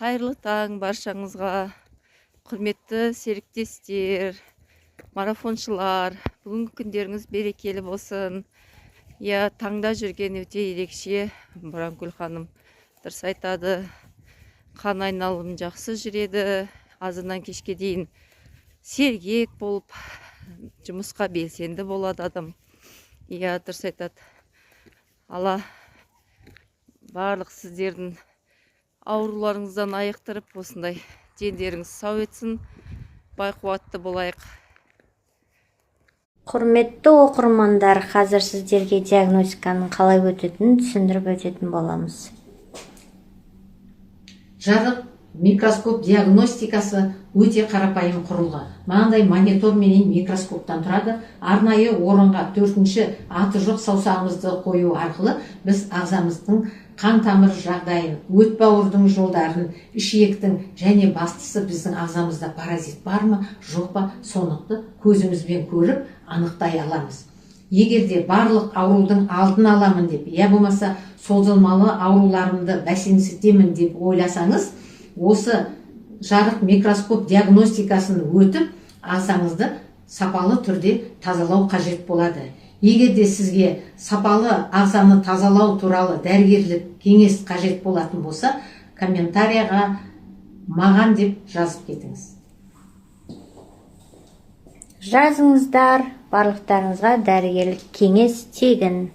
Қайырлы таң баршаңызға, құрметті серіктестер, марафоншылар. Бүгінгі күндеріңіз берекелі болсын. Я таңда жүрген өте ерекше. Боранкүл ханым дұрыс айтады. Қан айналым жақсы жүреді. Азынан кешке дейін сергек болып, жұмысқа белсенді болады адам. Я дұрыс айтады. Алла барлық сіздердің ауруларыңыздан айықтырып, осындай дендеріңіз сау етсін, байқуатты болайық. Құрметті оқырмандар, қазір сіздерге диагностиканың қалай өтетінін түсіндіріп өтетін боламыз. Жарық микроскоп диагностикасы өте қарапайым құрылғы. Мынандай монитор менен микроскоптан тұрады. Арнайы орынға 4-ші аты жоқ саусағымызды қою арқылы біз ағзамыздың қан тамыр жағдайын, өт бауырдың жолдарын, ішектің және бастысы біздің ағзамызда паразит бар ма, жоқ па, сонықты көзімізбен көріп анықтай аламыз. Егерде барлық аурудың алдын аламын деп, я болмаса созылмалы ауруларымды бәсеңсітемін деп ойласаңыз, осы жарық микроскоп диагностикасын өтіп, ағзаңызды сапалы түрде тазалау қажет болады. Егерде сізге сапалы ағзаны тазалау туралы дәрігерлік кеңес қажет болатын болса, комментарияға маған деп жазып кетіңіз. Жазыңыздар, барлықтарыңызға дәрігерлік кеңес тегін.